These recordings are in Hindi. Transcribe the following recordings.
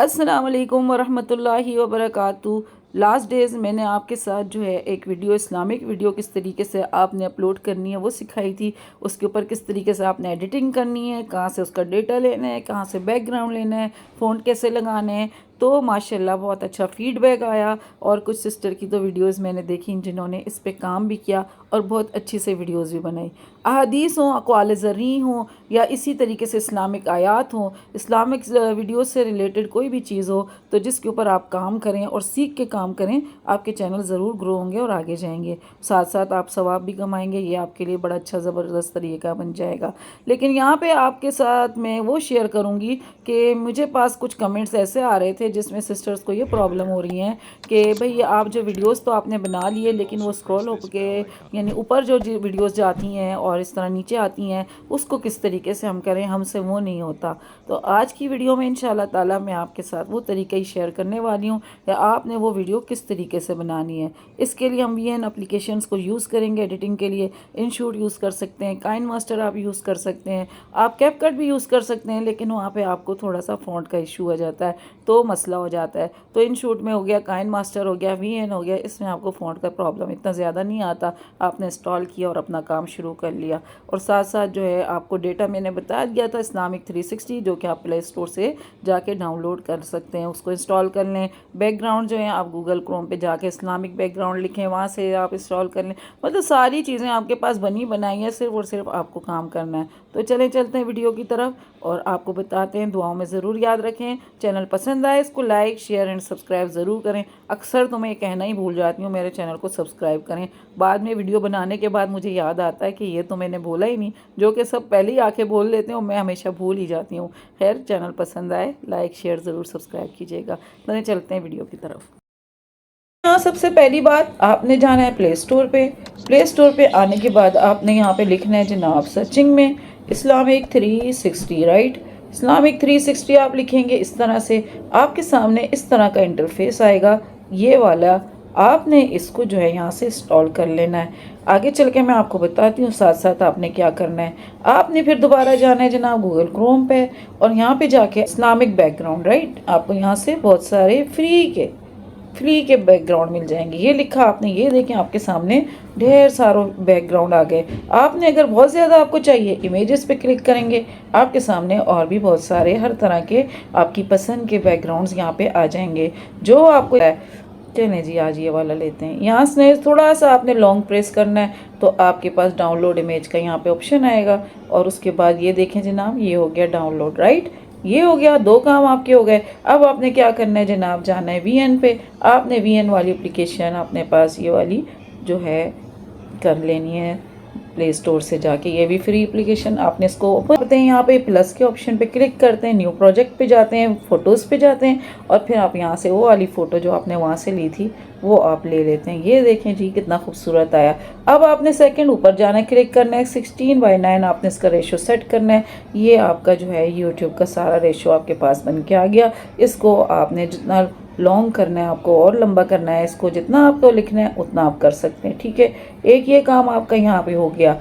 अस्सलाम वालेकुम वरहमतुल्लाहि वबरकातुहू। लास्ट डेज़ मैंने आपके साथ जो है एक वीडियो, इस्लामिक वीडियो किस तरीके से आपने अपलोड करनी है वो सिखाई थी। उसके ऊपर किस तरीके से आपने एडिटिंग करनी है, कहाँ से उसका डेटा लेना है, कहाँ से बैकग्राउंड लेना है, फ़ॉन्ट कैसे लगाने हैं। तो माशाल्लाह बहुत अच्छा फ़ीडबैक आया और कुछ सिस्टर की तो वीडियोस मैंने देखी जिन्होंने इस पे काम भी किया और बहुत अच्छी से वीडियोस भी बनाई। अहादीस हों, अक़वाल ज़री हों या इसी तरीके से इस्लामिक आयात हों, इस्लामिक वीडियोस से रिलेटेड कोई भी चीज़ हो, तो जिसके ऊपर आप काम करें और सीख के काम करें, आपके चैनल ज़रूर ग्रो होंगे और आगे जाएंगे। साथ साथ आप सवाब भी कमाएंगे। ये आपके लिए बड़ा अच्छा ज़बरदस्त तरीका बन जाएगा। लेकिन यहाँ पे आपके साथ मैं वो शेयर करूँगी कि मुझे पास कुछ कमेंट्स ऐसे आ रहे थे जिसमें सिस्टर्स को ये प्रॉब्लम हो रही है कि भाई आप जो वीडियोस तो आपने बना लिए, लेकिन वो स्क्रॉल हो के यानी ऊपर जो वीडियोस जाती हैं और इस तरह नीचे आती हैं, उसको किस तरीके से हम करें, हमसे वो नहीं होता। तो आज की वीडियो में इंशाल्लाह ताला मैं आपके साथ वो तरीका ही शेयर करने वाली हूँ या आपने वो वीडियो किस तरीके से बनानी है। इसके लिए हम वीएन एप्लीकेशंस को यूज़ करेंगे एडिटिंग के लिए। इनशूट यूज़ कर सकते हैं, काइन मास्टर आप यूज़ कर सकते हैं, आप कैपकट भी यूज़ कर सकते हैं, लेकिन वहाँ पे आपको थोड़ा सा फ़ॉन्ट का इशू हो जाता है तो मसला हो जाता है। तो इनशूट में हो गया, काइन मास्टर हो गया, वीएन हो गया, इसमें आपको फ़ॉन्ट का प्रॉब्लम इतना ज़्यादा नहीं आता। आपने इंस्टॉल किया और अपना काम शुरू कर लिया। और साथ साथ जो है आपको डेटा मैंने बता दिया था इस्लामिक 360, जो कि आप प्ले स्टोर से जाके डाउनलोड कर सकते हैं, उसको इंस्टॉल कर लें। बैकग्राउंड जो है आप गूगल क्रोम पे जाके इस्लामिक बैकग्राउंड लिखें, वहाँ से आप इंस्टॉल कर लें। मतलब सारी चीज़ें आपके पास बनी बनाई हैं, सिर्फ और सिर्फ आपको काम करना है। तो चलते हैं वीडियो की तरफ और आपको बताते हैं। दुआओं में ज़रूर याद रखें। चैनल पसंद आए इसको लाइक शेयर एंड सब्सक्राइब ज़रूर करें। अक्सर तो मैं कहना ही भूल जाती हूँ, मेरे चैनल को सब्सक्राइब करें। बाद में वीडियो बनाने के बाद मुझे याद आता है कि ये तो मैंने बोला ही नहीं, जो कि सब पहले ही आके बोल लेते हैं और मैं हमेशा भूल ही जाती हूँ। खैर, चैनल पसंद आए लाइक शेयर ज़रूर सब्सक्राइब कीजिएगा। तो चलते हैं वीडियो की तरफ। यहाँ सबसे पहली बात, आपने जाना है प्ले स्टोर पे। प्ले स्टोर पे आने के बाद आपने यहाँ पे लिखना है जनाब सर्चिंग में इस्लामिक 360, राइट। इस्लामिक 360 आप लिखेंगे, इस तरह से आपके सामने इस तरह का इंटरफेस आएगा, ये वाला। आपने इसको जो है यहाँ से इंस्टॉल कर लेना है। आगे चल के मैं आपको बताती हूँ साथ साथ आपने क्या करना है। आपने फिर दोबारा जाना है जनाब गूगल क्रोम पे और यहाँ पे जाके इस्लामिक बैकग्राउंड, राइट। आपको यहाँ से बहुत सारे फ्री के बैकग्राउंड मिल जाएंगे। ये लिखा आपने, ये देखें आपके सामने ढेर सारों बैकग्राउंड आ गए। आपने अगर बहुत ज़्यादा आपको चाहिए, इमेजेस पे क्लिक करेंगे, आपके सामने और भी बहुत सारे हर तरह के आपकी पसंद के बैकग्राउंड्स यहाँ पे आ जाएंगे जो आपको। चलें जी, आज ये वाला लेते हैं। यहाँ से थोड़ा सा आपने लॉन्ग प्रेस करना है तो आपके पास डाउनलोड इमेज का यहाँ पे ऑप्शन आएगा और उसके बाद ये देखें जनाब, ये हो गया डाउनलोड, राइट। ये हो गया, दो काम आपके हो गए। अब आपने क्या करना है जनाब, जाना है वीएन पे। आपने वीएन वाली एप्लीकेशन अपने पास ये वाली जो है कर लेनी है प्ले स्टोर से जाके। ये भी फ्री एप्लीकेशन, आपने इसको ओपन करते हैं, यहाँ पे प्लस के ऑप्शन पे क्लिक करते हैं, न्यू प्रोजेक्ट पे जाते हैं, फ़ोटोज़ पे जाते हैं और फिर आप यहाँ से वो वाली फ़ोटो जो आपने वहाँ से ली थी वो आप ले लेते हैं। ये देखें जी कितना खूबसूरत आया। अब आपने सेकंड ऊपर जाना है, क्लिक करना है, 16:9 आपने इसका रेशो सेट करना है। ये आपका जो है यूट्यूब का सारा रेशो आपके पास बन के आ गया। इसको आपने जितना लॉन्ग करना है, आपको और लंबा करना है, इसको जितना आपको लिखना है उतना आप कर सकते हैं, ठीक है। एक ये काम आपका यहाँ पे हो गया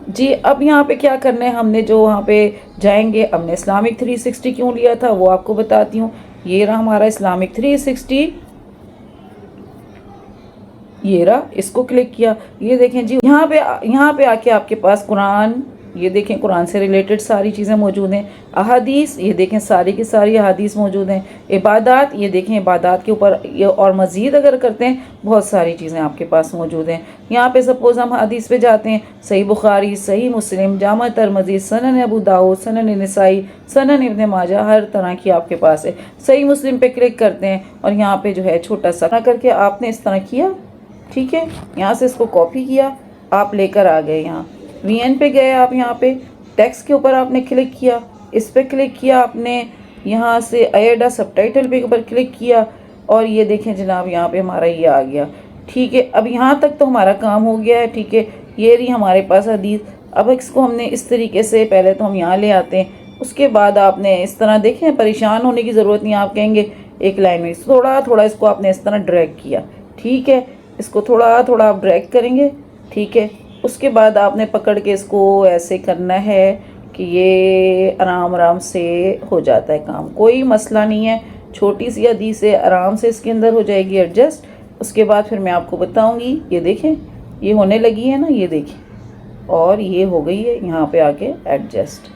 जी। अब यहाँ पे क्या करना है, हमने जो वहाँ पे जाएंगे, हमने इस्लामिक 360 क्यों लिया था वो आपको बताती हूँ। ये रहा हमारा इस्लामिक 360, ये रहा, इसको क्लिक किया। ये देखें जी, यहाँ पे आके आपके पास कुरान, ये देखें कुरान से रिलेटेड सारी चीज़ें मौजूद हैं। अहादीस, ये देखें सारी की सारी अहादीस मौजूद हैं। इबादत, ये देखें इबादत के ऊपर ये और मज़ीद अगर करते हैं बहुत सारी चीज़ें आपके पास मौजूद हैं। यहाँ पे सपोज़ हम हदीस पे जाते हैं, सही बुखारी, सही मुस्लिम, जामा तिरमिज़ी, सनन अबू दाऊद, सनन नसाई, सनन इब्न माजा, हर तरह की आपके पास है। सही मुस्लिम पे क्लिक करते हैं और यहाँ पे जो है छोटा सा करके आपने इस तरह किया, ठीक है। यहाँ से इसको कॉपी किया, आप लेकर आ गए, यहाँ वीएन पे गए, आप यहाँ पे टेक्स्ट के ऊपर आपने क्लिक किया, इस पे क्लिक किया आपने, यहाँ से ऐड अ सबटाइटल पे ऊपर क्लिक किया और ये देखें जनाब यहाँ पे हमारा ये आ गया, ठीक है। अब यहाँ तक तो हमारा काम हो गया है, ठीक है। ये रही हमारे पास हदीस। अब इसको हमने इस तरीके से, पहले तो हम यहाँ ले आते हैं, उसके बाद आपने इस तरह देखें, परेशान होने की ज़रूरत नहीं। आप कहेंगे एक लाइन में थोड़ा थोड़ा इसको आपने इस तरह ड्रैग किया, ठीक है। इसको थोड़ा थोड़ा आप ड्रैग करेंगे, ठीक है। उसके बाद आपने पकड़ के इसको ऐसे करना है कि ये आराम आराम से हो जाता है काम, कोई मसला नहीं है। छोटी सी हदीस है, आराम से इसके अंदर हो जाएगी एडजस्ट। उसके बाद फिर मैं आपको बताऊंगी। ये देखें, ये होने लगी है ना, ये देखें, और ये हो गई है यहाँ पे आके एडजस्ट।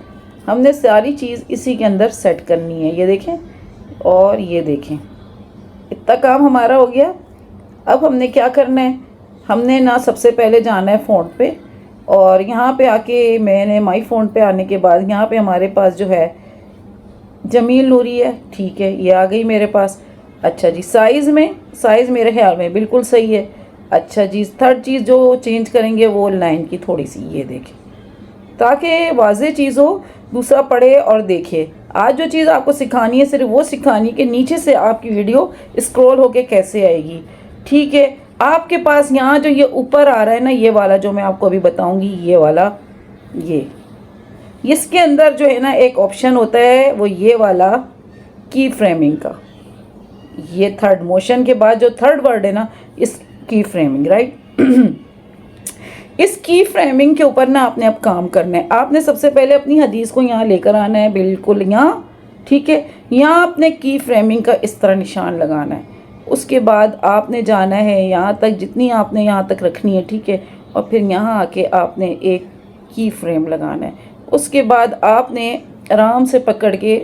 हमने सारी चीज़ इसी के अंदर सेट करनी है। ये देखें और ये देखें, इतना काम हमारा हो गया। अब हमने क्या करना है, हमने ना सबसे पहले जाना है फ़ोन पे, और यहाँ पे आके मैंने माई फ़ोन पे आने के बाद यहाँ पे हमारे पास जो है जमील नूरी है। ठीक है, ये आ गई मेरे पास। अच्छा जी, साइज़ मेरे ख्याल में बिल्कुल सही है। अच्छा जी, थर्ड चीज़ जो चेंज करेंगे वो लाइन की थोड़ी सी, ये देखें, ताकि वाज़े चीज़ हो, दूसरा पढ़े और देखे। आज जो चीज़ आपको सिखानी है सिर्फ वो सिखानी कि नीचे से आपकी वीडियो स्क्रॉल होके कैसे आएगी। ठीक है, आपके पास यहाँ जो ये ऊपर आ रहा है ना, ये वाला जो मैं आपको अभी बताऊंगी, ये वाला, ये इसके अंदर जो है ना एक ऑप्शन होता है, वो ये वाला की फ्रेमिंग का। ये थर्ड मोशन के बाद जो थर्ड वर्ड है ना, इस की फ्रेमिंग, राइट। इस की फ्रेमिंग के ऊपर ना आपने अब काम करना है। आपने सबसे पहले अपनी हदीस को यहाँ लेकर आना है, बिल्कुल यहाँ। ठीक है, यहाँ आपने की फ्रेमिंग का इस तरह निशान लगाना है। उसके बाद आपने जाना है यहाँ तक, जितनी आपने यहाँ तक रखनी है। ठीक है, और फिर यहाँ आके आपने एक की फ्रेम लगाना है। उसके बाद आपने आराम से पकड़ के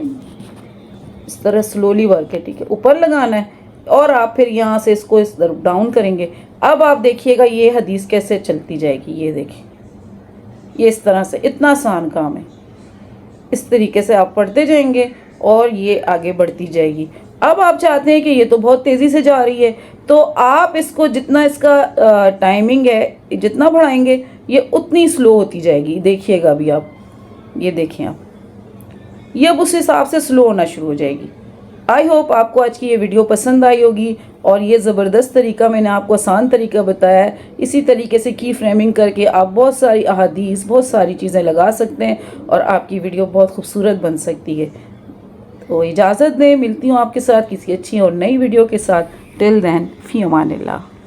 इस तरह स्लोली वर्क है, ठीक है, ऊपर लगाना है, और आप फिर यहाँ से इसको इस तरफ डाउन करेंगे। अब आप देखिएगा ये हदीस कैसे चलती जाएगी। ये देखिए, ये इस तरह से, इतना आसान काम है। इस तरीके से आप पढ़ते जाएंगे और ये आगे बढ़ती जाएगी। अब आप चाहते हैं कि ये तो बहुत तेज़ी से जा रही है, तो आप इसको जितना इसका टाइमिंग है जितना बढ़ाएंगे ये उतनी स्लो होती जाएगी। देखिएगा अभी आप, ये देखें आप, ये अब उस हिसाब से स्लो होना शुरू हो जाएगी। आई होप आपको आज की ये वीडियो पसंद आई होगी, और ये ज़बरदस्त तरीका मैंने आपको आसान तरीका बताया है। इसी तरीके से की फ्रेमिंग करके आप बहुत सारी अहादीस, बहुत सारी चीज़ें लगा सकते हैं और आपकी वीडियो बहुत खूबसूरत बन सकती है। तो इजाज़त दें, मिलती हूँ आपके साथ किसी अच्छी और नई वीडियो के साथ। टिल देन, फ़ी अमानिल्लाह।